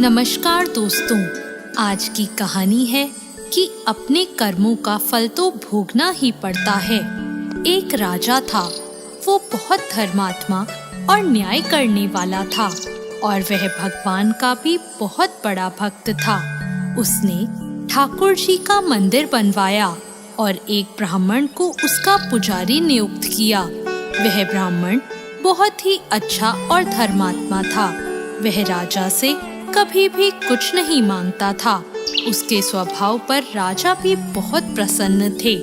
नमस्कार दोस्तों, आज की कहानी है कि अपने कर्मों का फल तो भोगना ही पड़ता है। एक राजा था, वो बहुत धर्मात्मा और न्याय करने वाला था और वह भगवान का भी बहुत बड़ा भक्त था। उसने ठाकुर जी का मंदिर बनवाया और एक ब्राह्मण को उसका पुजारी नियुक्त किया। वह ब्राह्मण बहुत ही अच्छा और धर्मात्मा था। वह राजा से कभी भी कुछ नहीं मांगता था। उसके स्वभाव पर राजा भी बहुत प्रसन्न थे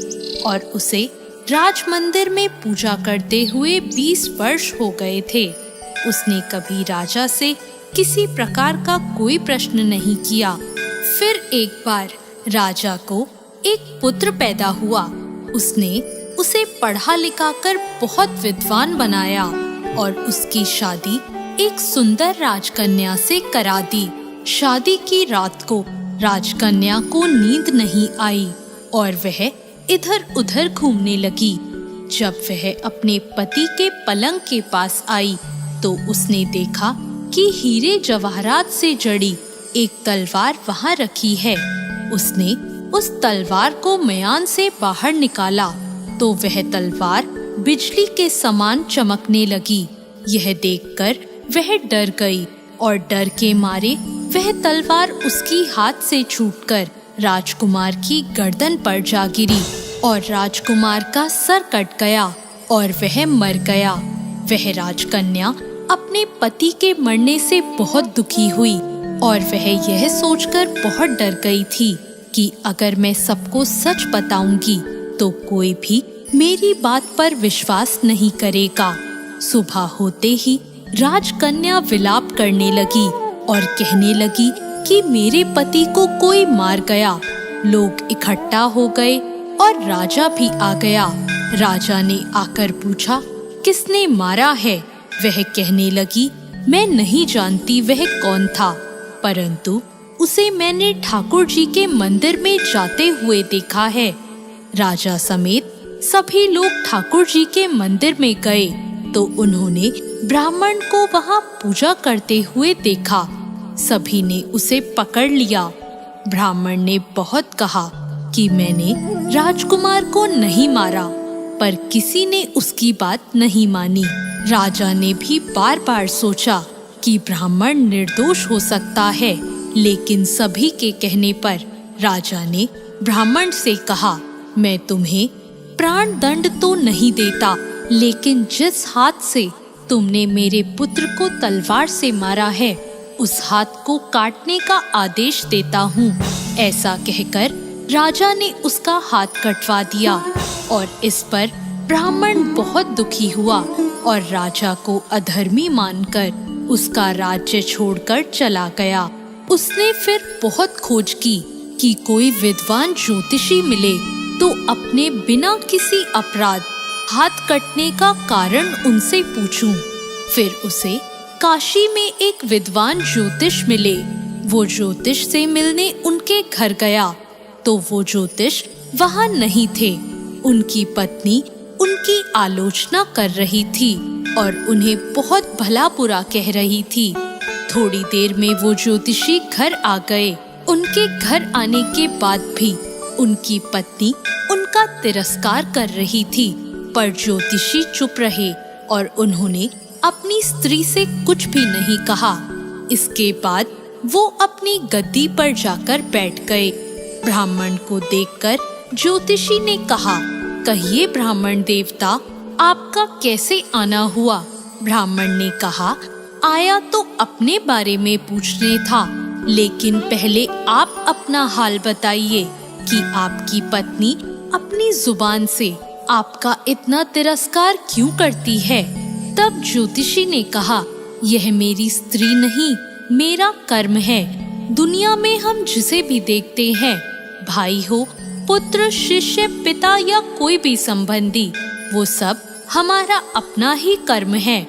और उसे राज मंदिर में पूजा करते हुए 20 वर्ष हो गए थे। उसने कभी राजा से किसी प्रकार का कोई प्रश्न नहीं किया। फिर एक बार राजा को एक पुत्र पैदा हुआ। उसने उसे पढ़ा लिखा कर बहुत विद्वान बनाया और उसकी शादी एक सुंदर राजकन्या से करा दी। शादी की रात को राजकन्या को नींद नहीं आई और वह इधर उधर घूमने लगी। जब वह अपने पति के पलंग के पास आई तो उसने देखा कि हीरे जवाहरात से जड़ी एक तलवार वहां रखी है। उसने उस तलवार को मयान से बाहर निकाला तो वह तलवार बिजली के समान चमकने लगी। यह देखकर वह डर गई और डर के मारे वह तलवार उसकी हाथ से छूटकर राजकुमार की गर्दन पर जा गिरी और राजकुमार का सर कट गया और वह मर गया। वह राजकन्या अपने पति के मरने से बहुत दुखी हुई और वह यह सोचकर बहुत डर गई थी कि अगर मैं सबको सच बताऊंगी तो कोई भी मेरी बात पर विश्वास नहीं करेगा। सुबह होते ही राजकन्या विलाप करने लगी और कहने लगी कि मेरे पति को कोई मार गया। लोग इकट्ठा हो गए और राजा भी आ गया। राजा ने आकर पूछा, किसने मारा है? वह कहने लगी, मैं नहीं जानती वह कौन था, परंतु उसे मैंने ठाकुर जी के मंदिर में जाते हुए देखा है। राजा समेत सभी लोग ठाकुर जी के मंदिर में गए तो उन्होंने ब्राह्मण को वहां पूजा करते हुए देखा। सभी ने उसे पकड़ लिया। ब्राह्मण ने बहुत कहा कि मैंने राजकुमार को नहीं मारा, पर किसी ने उसकी बात नहीं मानी। राजा ने भी बार बार सोचा कि ब्राह्मण निर्दोष हो सकता है, लेकिन सभी के कहने पर राजा ने ब्राह्मण से कहा, मैं तुम्हें प्राण दंड तो नहीं देता, लेकिन जिस हाथ से तुमने मेरे पुत्र को तलवार से मारा है उस हाथ को काटने का आदेश देता हूँ। ऐसा कहकर राजा ने उसका हाथ कटवा दिया और इस पर ब्राह्मण बहुत दुखी हुआ और राजा को अधर्मी मानकर उसका राज्य छोड़कर चला गया। उसने फिर बहुत खोज की कि कोई विद्वान ज्योतिषी मिले तो अपने बिना किसी अपराध हाथ कटने का कारण उनसे पूछूं। फिर उसे काशी में एक विद्वान ज्योतिष मिले। वो ज्योतिष से मिलने उनके घर गया तो वो ज्योतिष वहां नहीं थे। उनकी पत्नी उनकी आलोचना कर रही थी और उन्हें बहुत भला बुरा कह रही थी। थोड़ी देर में वो ज्योतिषी घर आ गए। उनके घर आने के बाद भी उनकी पत्नी उनका तिरस्कार कर रही थी, पर ज्योतिषी चुप रहे और उन्होंने अपनी स्त्री से कुछ भी नहीं कहा। इसके बाद वो अपनी गद्दी पर जाकर बैठ गए। ब्राह्मण को देखकर ज्योतिषी ने कहा, कहिए ब्राह्मण देवता, आपका कैसे आना हुआ? ब्राह्मण ने कहा, आया तो अपने बारे में पूछने था, लेकिन पहले आप अपना हाल बताइए कि आपकी पत्नी अपनी जुबान से आपका इतना तिरस्कार क्यों करती है? तब ज्योतिषी ने कहा, यह मेरी स्त्री नहीं, मेरा कर्म है। दुनिया में हम जिसे भी देखते हैं, भाई हो, पुत्र, शिष्य, पिता या कोई भी संबंधी, वो सब हमारा अपना ही कर्म है।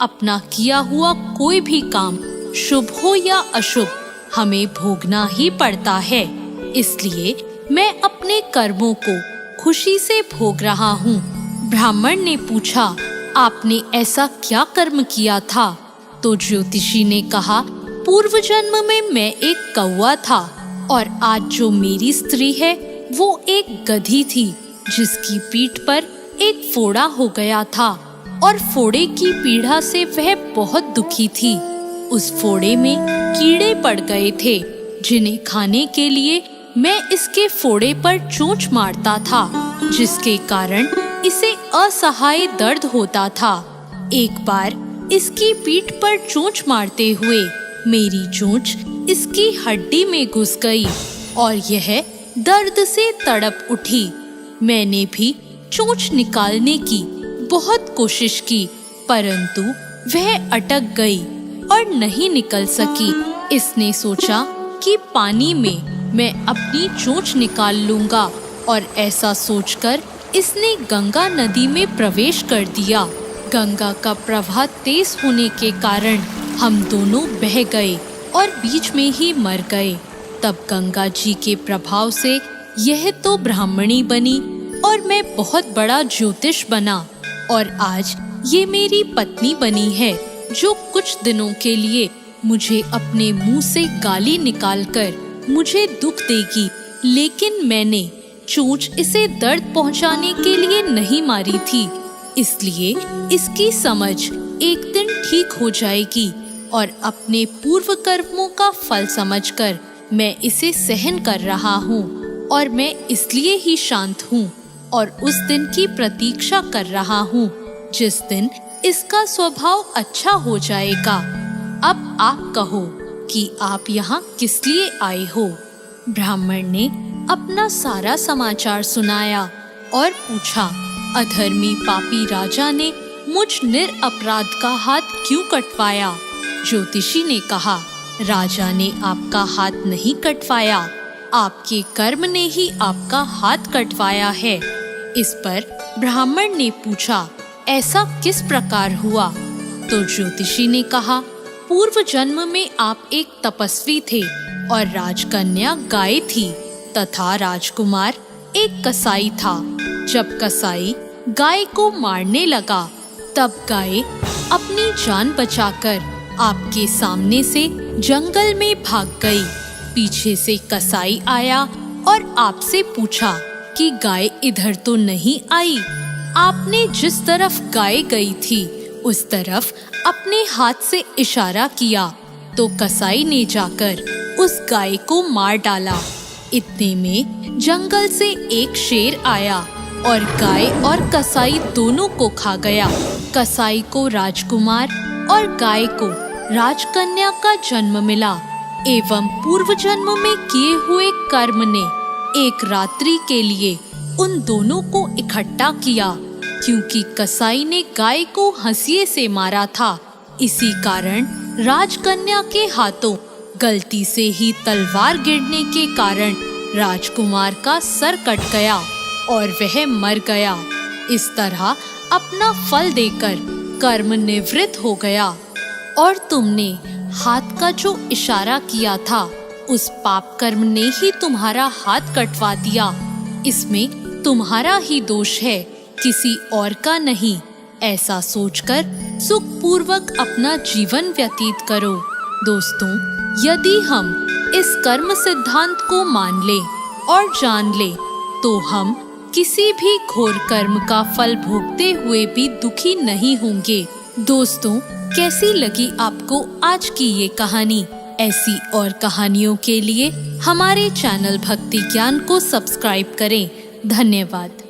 अपना किया हुआ कोई भी काम, शुभ हो या अशुभ, हमें भोगना ही पड़ता है। इसलिए मैं अपने कर्मों को खुशी से भोग रहा हूँ। ब्राह्मण ने पूछा, आपने ऐसा क्या कर्म किया था? तो ज्योतिषी ने कहा, पूर्व जन्म में मैं एक कौवा था और आज जो मेरी स्त्री है वो एक गधी थी जिसकी पीठ पर एक फोड़ा हो गया था और फोड़े की पीड़ा से वह बहुत दुखी थी। उस फोड़े में कीड़े पड़ गए थे जिन्हें खाने के लिए मैं इसके फोड़े पर चोंच मारता था, जिसके कारण इसे असहाय दर्द होता था। एक बार इसकी पीठ पर चोंच मारते हुए मेरी चोंच इसकी हड्डी में घुस गई और यह दर्द से तड़प उठी। मैंने भी चोंच निकालने की बहुत कोशिश की, परंतु वह अटक गई और नहीं निकल सकी। इसने सोचा कि पानी में मैं अपनी चोंच निकाल लूंगा और ऐसा सोचकर इसने गंगा नदी में प्रवेश कर दिया। गंगा का प्रवाह तेज होने के कारण हम दोनों बह गए और बीच में ही मर गए। तब गंगा जी के प्रभाव से यह तो ब्राह्मणी बनी और मैं बहुत बड़ा ज्योतिष बना और आज ये मेरी पत्नी बनी है जो कुछ दिनों के लिए मुझे अपने मुंह से गाली निकालकर मुझे दुख देगी, लेकिन मैंने चोंच इसे दर्द पहुंचाने के लिए नहीं मारी थी, इसलिए इसकी समझ एक दिन ठीक हो जाएगी और अपने पूर्व कर्मों का फल समझकर मैं इसे सहन कर रहा हूँ और मैं इसलिए ही शांत हूँ और उस दिन की प्रतीक्षा कर रहा हूँ जिस दिन इसका स्वभाव अच्छा हो जाएगा। अब आप कहो कि आप यहाँ किस लिए आए हो? ब्राह्मण ने अपना सारा समाचार सुनाया और पूछा, अधर्मी पापी राजा ने मुझ निरपराध का हाथ क्यों कटवाया? ज्योतिषी ने कहा, राजा ने आपका हाथ नहीं कटवाया, आपके कर्म ने ही आपका हाथ कटवाया है। इस पर ब्राह्मण ने पूछा, ऐसा किस प्रकार हुआ? तो ज्योतिषी ने कहा, पूर्व जन्म में आप एक तपस्वी थे और राजकन्या गाय थी तथा राजकुमार एक कसाई था। जब कसाई गाय को मारने लगा तब गाय अपनी जान बचाकर आपके सामने से जंगल में भाग गई। पीछे से कसाई आया और आपसे पूछा कि गाय इधर तो नहीं आई। आपने जिस तरफ गाय गई थी उस तरफ अपने हाथ से इशारा किया तो कसाई ने जाकर उस गाय को मार डाला। इतने में जंगल से एक शेर आया और गाय और कसाई दोनों को खा गया। कसाई को राजकुमार और गाय को राजकन्या का जन्म मिला एवं पूर्व जन्म में किए हुए कर्म ने एक रात्रि के लिए उन दोनों को इकट्ठा किया। क्योंकि कसाई ने गाय को हंसिए से मारा था, इसी कारण राजकन्या के हाथों गलती से ही तलवार गिरने के कारण राजकुमार का सर कट गया और वह मर गया। इस तरह अपना फल देकर कर्म निवृत्त हो गया। और तुमने हाथ का जो इशारा किया था उस पाप कर्म ने ही तुम्हारा हाथ कटवा दिया। इसमें तुम्हारा ही दोष है, किसी और का नहीं। ऐसा सोचकर सुखपूर्वक अपना जीवन व्यतीत करो। दोस्तों, यदि हम इस कर्म सिद्धांत को मान लें और जान लें तो हम किसी भी घोर कर्म का फल भोगते हुए भी दुखी नहीं होंगे। दोस्तों, कैसी लगी आपको आज की ये कहानी? ऐसी और कहानियों के लिए हमारे चैनल भक्ति ज्ञान को सब्सक्राइब करें। धन्यवाद।